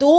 2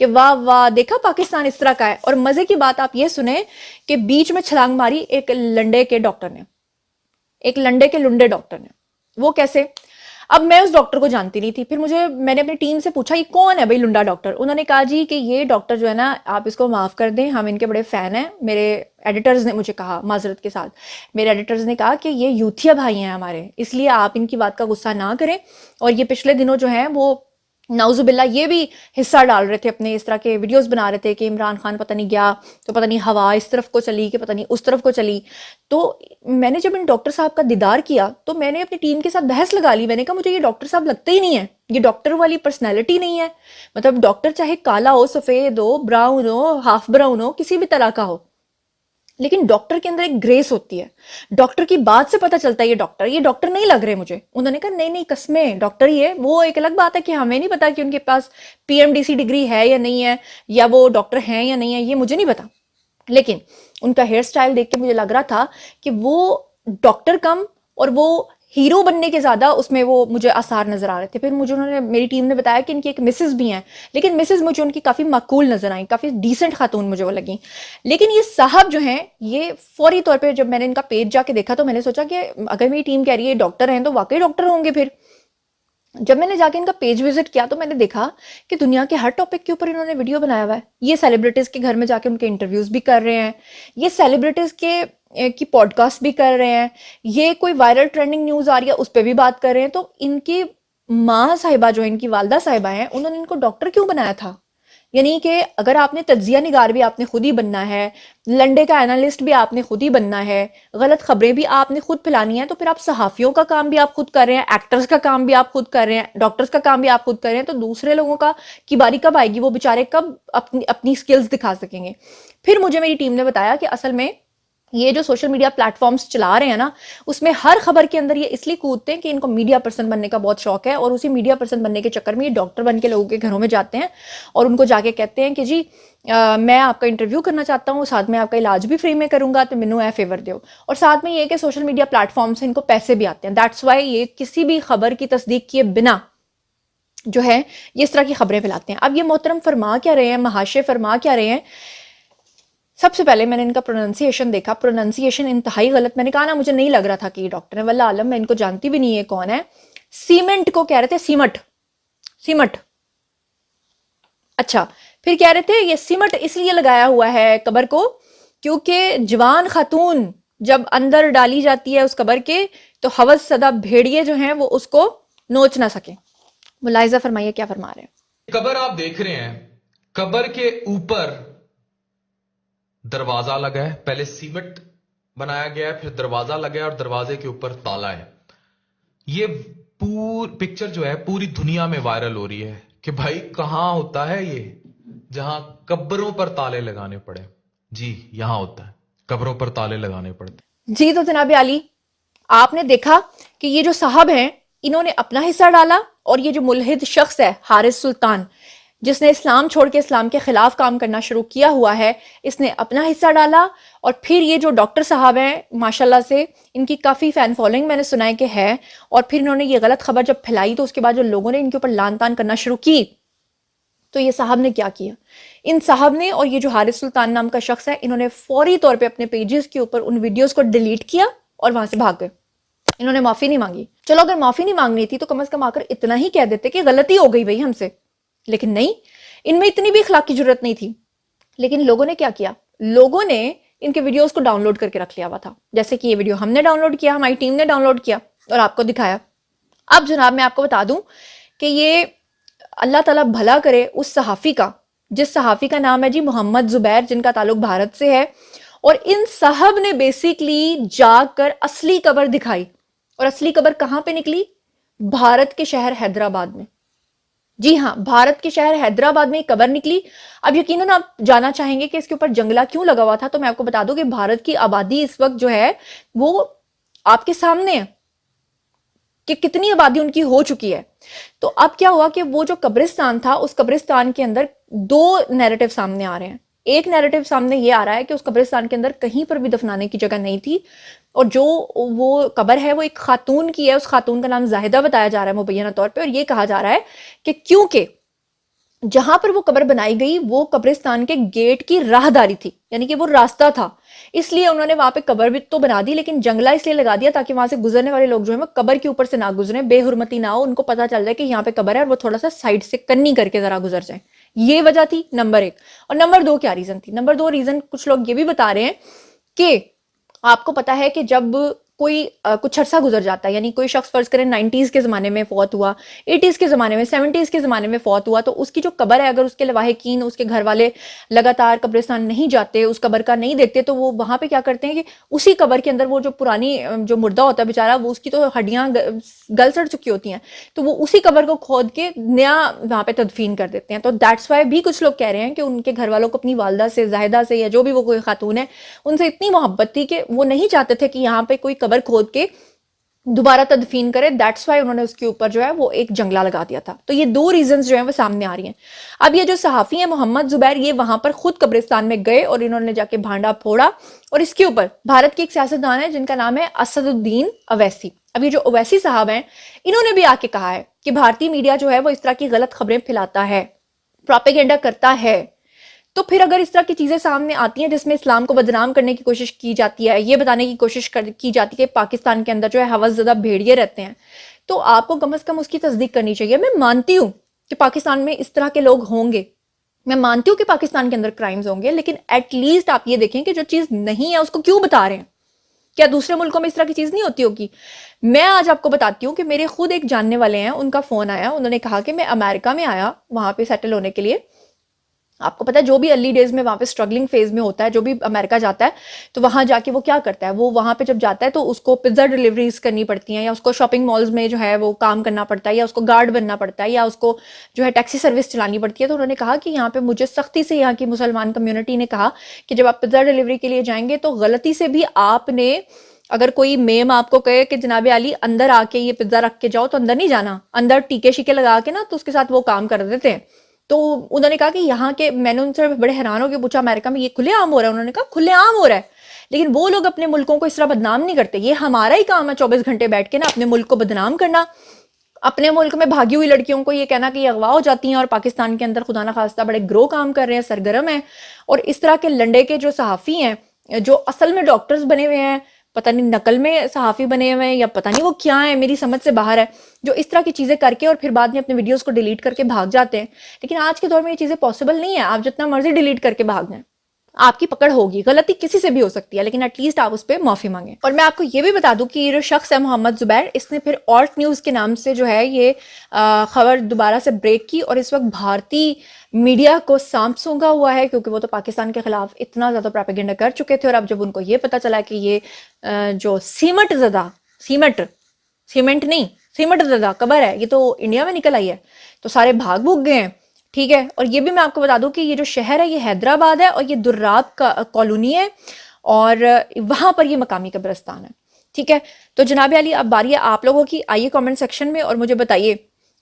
کہ واہ واہ دیکھا پاکستان اس طرح کا ہے. اور مزے کی بات آپ یہ سنیں کہ بیچ میں چھلانگ ماری ایک لنڈے کے ڈاکٹر نے, ایک لنڈے کے لنڈے ڈاکٹر نے. وہ کیسے؟ اب میں اس ڈاکٹر کو جانتی نہیں تھی. پھر میں نے اپنی ٹیم سے پوچھا یہ کون ہے بھائی لنڈا ڈاکٹر؟ انہوں نے کہا جی کہ یہ ڈاکٹر جو ہے نا آپ اس کو معاف کر دیں, ہم ان کے بڑے فین ہیں. میرے ایڈیٹرز نے مجھے کہا, معذرت کے ساتھ میرے ایڈیٹرز نے کہا کہ یہ یوتھیا بھائی ہیں ہمارے, اس لیے آپ ان کی بات کا غصہ نہ کریں. اور یہ پچھلے دنوں جو ہیں وہ نعوذ باللہ یہ بھی حصہ ڈال رہے تھے, اپنے اس طرح کے ویڈیوز بنا رہے تھے کہ عمران خان پتہ نہیں گیا تو پتہ نہیں ہوا اس طرف کو چلی کہ پتہ نہیں اس طرف کو چلی. تو میں نے جب ان ڈاکٹر صاحب کا دیدار کیا تو میں نے اپنی ٹیم کے ساتھ بحث لگا لی. میں نے کہا مجھے یہ ڈاکٹر صاحب لگتے ہی نہیں ہے, یہ ڈاکٹر والی پرسنالٹی نہیں ہے. مطلب ڈاکٹر چاہے کالا ہو, سفید ہو, براؤن ہو, ہاف براؤن ہو, کسی بھی طرح کا ہو, لیکن ڈاکٹر کے اندر ایک گریس ہوتی ہے. ڈاکٹر کی بات سے پتہ چلتا ہے یہ ڈاکٹر نہیں لگ رہے مجھے. انہوں نے کہا نہیں قسمیں ڈاکٹر ہی ہے. وہ ایک الگ بات ہے کہ ہمیں نہیں پتا کہ ان کے پاس P M D C degree ہے یا نہیں ہے, یا وہ ڈاکٹر ہیں یا نہیں ہے, یہ مجھے نہیں پتا. لیکن ان کا ہیئر سٹائل دیکھ کے مجھے لگ رہا تھا کہ وہ ڈاکٹر کم اور وہ ہیرو بننے کے زیادہ اس میں وہ مجھے آثار نظر آ رہے تھے. پھر مجھے میری ٹیم نے بتایا کہ ان کی ایک مسز بھی ہیں, لیکن مسز مجھے ان کی کافی معقول نظر آئیں, کافی ڈیسنٹ خاتون مجھے وہ لگیں. لیکن یہ صاحب جو ہیں یہ فوری طور پہ جب میں نے ان کا پیج جا کے دیکھا تو میں نے سوچا کہ اگر میری ٹیم کہہ رہی ہے ڈاکٹر ہیں تو واقعی ڈاکٹر ہوں گے. پھر جب میں نے جا کے ان کا پیج وزٹ کیا تو میں نے دیکھا کہ دنیا کے ہر ٹاپک کے اوپر انہوں نے ویڈیو بنایا ہوا ہے. یہ سیلیبریٹیز کے گھر میں جا کے ان کے انٹرویوز بھی کر رہے ہیں, یہ سیلیبریٹیز کی پوڈ کاسٹ بھی کر رہے ہیں, یہ کوئی وائرل ٹرینڈنگ نیوز آ رہی ہے اس پہ بھی بات کر رہے ہیں. تو ان کی ماں صاحبہ جو ان کی والدہ صاحبہ ہیں انہوں نے ان کو ڈاکٹر کیوں بنایا تھا؟ یعنی کہ اگر آپ نے تجزیہ نگار بھی آپ نے خود ہی بننا ہے, لنڈے کا اینالسٹ بھی آپ نے خود ہی بننا ہے, غلط خبریں بھی آپ نے خود پھیلانی ہے, تو پھر آپ صحافیوں کا کام بھی آپ خود کر رہے ہیں, ایکٹرز کا کام بھی آپ خود کر رہے ہیں, ڈاکٹرز کا کام بھی آپ خود کر رہے ہیں, تو دوسرے لوگوں کی باری کب آئے گی؟ وہ بیچارے کب اپنی سکلز دکھا سکیں گے؟ پھر مجھے میری ٹیم نے بتایا کہ اصل میں یہ جو سوشل میڈیا پلیٹ فارمز چلا رہے ہیں نا اس میں ہر خبر کے اندر یہ اس لیے کودتے ہیں کہ ان کو میڈیا پرسن بننے کا بہت شوق ہے, اور اسی میڈیا پرسن بننے کے چکر میں یہ ڈاکٹر بن کے لوگوں کے گھروں میں جاتے ہیں اور ان کو جا کے کہتے ہیں کہ جی میں آپ کا انٹرویو کرنا چاہتا ہوں, ساتھ میں آپ کا علاج بھی فری میں کروں گا, تو مینوں اے فیور دیو. اور ساتھ میں یہ کہ سوشل میڈیا پلیٹ فارم سے ان کو پیسے بھی آتے ہیں. دیٹس وائی یہ کسی بھی خبر کی تصدیق کیے بنا جو ہے یہ اس طرح کی خبریں پھیلاتے ہیں. اب یہ محترم فرما کیا رہے ہیں, مہاشے فرما کیا رہے ہیں؟ سب سے پہلے میں نے ان کا پروننسیشن دیکھا, پروننسیشن انتہائی غلط. میں نے کہا نا مجھے نہیں لگ رہا تھا کہ یہ ڈاکٹر ہے, واللہ عالم میں ان کو جانتی بھی نہیں ہے کون ہے. سیمنٹ کو کہہ رہے تھے سیمٹ. اچھا پھر کہہ رہے تھے یہ سیمٹ اس لیے لگایا ہوا ہے قبر کو کیونکہ جوان خاتون جب اندر ڈالی جاتی ہے اس قبر کے تو ہوس زدہ بھیڑیے جو ہیں وہ اس کو نوچ نہ سکیں. ملاحظہ فرمائیے کیا فرما رہے ہیں. قبر آپ دیکھ رہے ہیں, قبر کے اوپر دروازہ لگا ہے, پہلے سیمنٹ بنایا گیا ہے, پھر دروازہ لگا ہے اور دروازے کے اوپر تالا ہے. یہ پکچر جو ہے پوری دنیا میں وائرل ہو رہی ہے کہ بھائی کہاں ہوتا ہے یہ جہاں قبروں پر تالے لگانے پڑے. جی یہاں ہوتا ہے, قبروں پر تالے لگانے پڑتے. جی تو جناب علی آپ نے دیکھا کہ یہ جو صاحب ہیں انہوں نے اپنا حصہ ڈالا, اور یہ جو ملحد شخص ہے حارث سلطان جس نے اسلام چھوڑ کے اسلام کے خلاف کام کرنا شروع کیا ہوا ہے, اس نے اپنا حصہ ڈالا. اور پھر یہ جو ڈاکٹر صاحب ہیں ماشاءاللہ سے ان کی کافی فین فالوئنگ میں نے سنا ہے کہ ہے, اور پھر انہوں نے یہ غلط خبر جب پھیلائی تو اس کے بعد جو لوگوں نے ان کے اوپر لان تان کرنا شروع کی, تو یہ صاحب نے کیا کیا, ان صاحب نے اور یہ جو حارث سلطان نام کا شخص ہے انہوں نے فوری طور پہ اپنے پیجز کے اوپر ان ویڈیوز کو ڈیلیٹ کیا اور وہاں سے بھاگ گئے. انہوں نے معافی نہیں مانگی. چلو اگر معافی نہیں مانگنی تھی تو کم از کم آ کر اتنا ہی کہہ دیتے کہ غلطی ہو گئی بھائی ہم سے, لیکن نہیں, ان میں اتنی بھی اخلاق کی ضرورت نہیں تھی. لیکن لوگوں نے کیا کیا, لوگوں نے ان کے ویڈیوز کو ڈاؤن لوڈ کر کے رکھ لیا ہوا تھا. جیسے کہ یہ ویڈیو ہم نے ڈاؤن لوڈ کیا, ہماری ٹیم نے ڈاؤن لوڈ کیا اور آپ کو دکھایا. اب جناب میں آپ کو بتا دوں کہ یہ اللہ تعالیٰ بھلا کرے اس صحافی کا, جس صحافی کا نام ہے جی محمد زبیر, جن کا تعلق بھارت سے ہے. اور ان صاحب نے بیسیکلی جا کر اصلی قبر دکھائی, اور اصلی قبر کہاں پہ نکلی؟ بھارت کے شہر حیدرآباد میں. جی ہاں, بھارت کے شہر حیدرآباد میں ایک قبر نکلی. اب یقیناً آپ جانا چاہیں گے کہ اس کے اوپر جنگلہ کیوں لگا ہوا تھا, تو میں آپ کو بتا دوں کہ بھارت کی آبادی اس وقت جو ہے وہ آپ کے سامنے ہے کہ کتنی آبادی ان کی ہو چکی ہے. تو اب کیا ہوا کہ وہ جو قبرستان تھا اس قبرستان کے اندر دو نیریٹو سامنے آ رہے ہیں. ایک نیریٹو سامنے یہ آ رہا ہے کہ اس قبرستان کے اندر کہیں پر بھی دفنانے کی جگہ نہیں تھی, اور جو وہ قبر ہے وہ ایک خاتون کی ہے, اس خاتون کا نام زاہدہ بتایا جا رہا ہے مبینہ طور پہ, اور یہ کہا جا رہا ہے کہ کیونکہ جہاں پر وہ قبر بنائی گئی وہ قبرستان کے گیٹ کی راہداری تھی، یعنی کہ وہ راستہ تھا، اس لیے انہوں نے وہاں پہ قبر بھی تو بنا دی، لیکن جنگلہ اس لیے لگا دیا تاکہ وہاں سے گزرنے والے لوگ جو ہیں وہ قبر کے اوپر سے نہ گزریں، بے حرمتی نہ ہو، ان کو پتہ چل جائے کہ یہاں پہ قبر ہے اور وہ تھوڑا سا سائڈ سے کنی کر کے ذرا گزر جائیں۔ یہ وجہ تھی نمبر 1۔ اور نمبر 2 کیا ریزن تھی؟ نمبر 2 ریزن کچھ لوگ یہ بھی بتا رہے ہیں کہ آپ کو پتا ہے کہ جب کوئی کچھ عرصہ گزر جاتا ہے، یعنی کوئی شخص فرض کریں 90s کے زمانے میں فوت ہوا، 80s کے زمانے میں، 70s کے زمانے میں فوت ہوا، تو اس کی جو قبر ہے اگر اس کے لواحقین، اس کے گھر والے لگاتار قبرستان نہیں جاتے، اس قبر کا نہیں دیکھتے، تو وہ وہاں پہ کیا کرتے ہیں کہ اسی قبر کے اندر وہ جو پرانی جو مردہ ہوتا ہے بیچارہ، وہ اس کی تو ہڈیاں گل سڑ چکی ہوتی ہیں، تو وہ اسی قبر کو کھود کے نیا وہاں پہ تدفین کر دیتے ہیں۔ تو دیٹس وائی بھی کچھ لوگ کہہ رہے ہیں کہ ان کے گھر والوں کو اپنی والدہ سے، زاہدہ سے، یا جو بھی وہ کوئی خاتون ہے، ان سے اتنی محبت تھی کہ وہ نہیں چاہتے تھے کہ یہاں پہ کوئی قبر کھود کے دوبارہ تدفین کرے، دیٹس وائی انہوں نے اس کے اوپر جو ہے وہ ایک جنگلہ لگا دیا تھا۔ تو یہ 2 ریزنز جو ہیں وہ سامنے آ رہی ہیں۔ اب یہ جو صحافی ہیں محمد زبیر، یہ وہاں پر خود قبرستان میں گئے اور انہوں نے جا کے بھانڈا پھوڑا، اور اس کے اوپر بھارت کی ایک سیاستدان ہے جن کا نام ہے اسد الدین اویسی۔ اب یہ جو اویسی صاحب ہیں، انہوں نے بھی آ کے کہا ہے کہ بھارتی میڈیا جو ہے وہ اس طرح کی غلط خبریں پھیلاتا ہے، پروپیگنڈا کرتا ہے۔ تو پھر اگر اس طرح کی چیزیں سامنے آتی ہیں جس میں اسلام کو بدنام کرنے کی کوشش کی جاتی ہے، یہ بتانے کی کوشش کی جاتی ہے کہ پاکستان کے اندر جو ہے ہوس زدہ بھیڑیے رہتے ہیں، تو آپ کو کم از کم اس کی تصدیق کرنی چاہیے۔ میں مانتی ہوں کہ پاکستان میں اس طرح کے لوگ ہوں گے، میں مانتی ہوں کہ پاکستان کے اندر کرائمز ہوں گے، لیکن ایٹ لیسٹ آپ یہ دیکھیں کہ جو چیز نہیں ہے اس کو کیوں بتا رہے ہیں۔ کیا دوسرے ملکوں میں اس طرح کی چیز نہیں ہوتی ہوگی؟ میں آج آپ کو بتاتی ہوں کہ میرے خود ایک جاننے والے ہیں، ان کا فون آیا، انہوں نے کہا کہ میں امریکہ میں آیا وہاں پہ سیٹل ہونے کے لیے۔ آپ کو پتا ہے جو بھی ارلی ڈیز میں وہاں پہ اسٹرگلنگ فیز میں ہوتا ہے، جو بھی امریکہ جاتا ہے تو وہاں جا کے وہ کیا کرتا ہے، وہ وہاں پہ جب جاتا ہے تو اس کو پزا ڈیلیوریز کرنی پڑتی ہیں، یا اس کو شاپنگ مالز میں جو ہے وہ کام کرنا پڑتا ہے، یا اس کو گارڈ بننا پڑتا ہے، یا اس کو جو ہے ٹیکسی سروس چلانی پڑتی ہے۔ تو انہوں نے کہا کہ یہاں پہ مجھے سختی سے یہاں کی مسلمان کمیونٹی نے کہا کہ جب آپ پزا ڈیلیوری کے لیے جائیں گے تو غلطی سے بھی آپ نے، اگر کوئی میم آپ کو کہے کہ جناب علی اندر آ کے یہ پزا رکھ کے جاؤ، تو اندر نہیں جانا، اندر ٹیکے شیکے لگا کے نا تو اس کے ساتھ وہ کام کر دیتے ہیں۔ تو انہوں نے کہا کہ یہاں کے، میں نے ان سے بڑے حیران ہو کے پوچھا امریکہ میں یہ کھلے عام ہو رہا ہے؟ انہوں نے کہا کھلے عام ہو رہا ہے، لیکن وہ لوگ اپنے ملکوں کو اس طرح بدنام نہیں کرتے۔ یہ ہمارا ہی کام ہے 24 گھنٹے بیٹھ کے نا اپنے ملک کو بدنام کرنا، اپنے ملک میں بھاگی ہوئی لڑکیوں کو یہ کہنا کہ یہ اغوا ہو جاتی ہیں، اور پاکستان کے اندر خدا نہ خواستہ بڑے گرو کام کر رہے ہیں، سرگرم ہیں۔ اور اس طرح کے لنڈے کے جو صحافی ہیں، جو اصل میں ڈاکٹرز بنے ہوئے ہیں، پتہ نہیں نقل میں صحافی بنے ہوئے ہیں یا پتہ نہیں وہ کیا ہیں، میری سمجھ سے باہر ہے، جو اس طرح کی چیزیں کر کے اور پھر بعد میں اپنے ویڈیوز کو ڈیلیٹ کر کے بھاگ جاتے ہیں۔ لیکن آج کے دور میں یہ چیزیں پاسبل نہیں ہے، آپ جتنا مرضی ڈیلیٹ کر کے بھاگ جائیں، آپ کی پکڑ ہوگی، غلطی کسی سے بھی ہو سکتی ہے، لیکن ایٹ لیسٹ آپ اس پہ معافی مانگیں۔ اور میں آپ کو یہ بھی بتا دوں کہ یہ جو شخص ہے محمد زبیر، اس نے پھر آلٹ نیوز کے نام سے جو ہے یہ خبر دوبارہ سے بریک کی، اور اس وقت بھارتی میڈیا کو سانپ سونگا ہوا ہے، کیونکہ وہ تو پاکستان کے خلاف اتنا زیادہ پروپیگنڈا کر چکے تھے، اور اب جب ان کو یہ پتا چلا کہ یہ جو سیمنٹ زدہ قبر ہے، یہ تو انڈیا میں نکل آئی ہے، تو سارے بھاگ بھوگ گئے ہیں، ٹھیک ہے۔ اور یہ بھی میں آپ کو بتا دوں کہ یہ جو شہر ہے یہ حیدرآباد ہے، اور یہ دراب کا کالونی ہے، اور وہاں پر یہ مقامی قبرستان ہے، ٹھیک ہے۔ تو جناب علی اب باری ہے آپ لوگوں کی، آئیے کامنٹ سیکشن میں اور مجھے بتائیے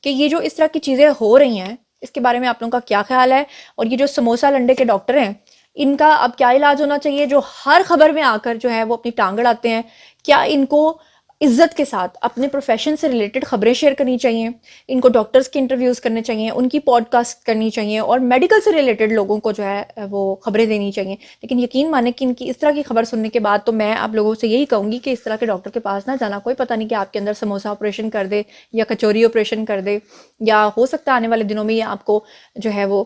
کہ یہ جو اس طرح کی چیزیں ہو رہی ہیں اس کے بارے میں آپ لوگوں کا کیا خیال ہے، اور یہ جو سموسہ لنڈے کے ڈاکٹر ہیں ان کا اب کیا علاج ہونا چاہیے، جو ہر خبر میں آ کر جو ہے وہ اپنی ٹانگ اڑاتے ہیں، کیا ان کو عزت کے ساتھ اپنے پروفیشن سے ریلیٹڈ خبریں شیئر کرنی چاہیے، ان کو ڈاکٹرز کی انٹرویوز کرنے چاہیے، ان کی پوڈ کاسٹ کرنی چاہیے، اور میڈیکل سے ریلیٹڈ لوگوں کو جو ہے وہ خبریں دینی چاہیے۔ لیکن یقین مانیں کہ ان کی اس طرح کی خبر سننے کے بعد تو میں آپ لوگوں سے یہی کہوں گی کہ اس طرح کے ڈاکٹر کے پاس نہ جانا، کوئی پتہ نہیں کہ آپ کے اندر سموسہ آپریشن کر دے یا کچوری آپریشن کر دے، یا ہو سکتا ہے آنے والے دنوں میں یہ آپ کو جو ہے وہ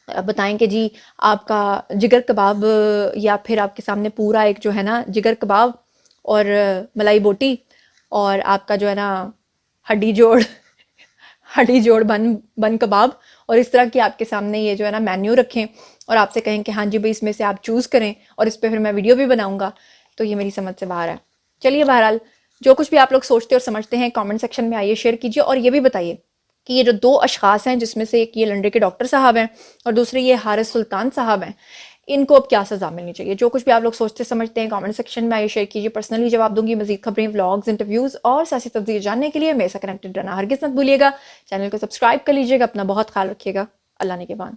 بتائیں کہ جی آپ کا جگر کباب، یا پھر آپ کے سامنے پورا ایک جو ہے نا جگر کباب اور ملائی بوٹی اور آپ کا جو ہے نا ہڈی جوڑ بن کباب، اور اس طرح کی آپ کے سامنے یہ جو ہے نا مینیو رکھیں اور آپ سے کہیں کہ ہاں جی بھائی اس میں سے آپ چوز کریں، اور اس پہ پھر میں ویڈیو بھی بناؤں گا، تو یہ میری سمجھ سے باہر ہے۔ چلیے بہرحال جو کچھ بھی آپ لوگ سوچتے اور سمجھتے ہیں کامنٹ سیکشن میں آئیے شیئر کیجیے، اور یہ بھی بتائیے کہ یہ جو 2 اشخاص ہیں جس میں سے ایک یہ لنڈے کے ڈاکٹر صاحب ہیں اور دوسرے یہ حارث سلطان صاحب ہیں، ان کو اب کیا سزا ملنی چاہیے۔ جو کچھ بھی آپ لوگ سوچتے سمجھتے ہیں کامنٹ سیکشن میں آئیے شیئر کیجیے، پرسنلی جواب دوں گی۔ مزید خبریں، ولاگز، انٹرویوز اور سیاسی تبدیلی جاننے کے لیے میرے ساتھ کنیکٹڈ رہنا ہرگز مت بھولیے گا۔ چینل کو سبسکرائب کر لیجیے گا، اپنا بہت خیال رکھیے گا، اللہ نگہبان۔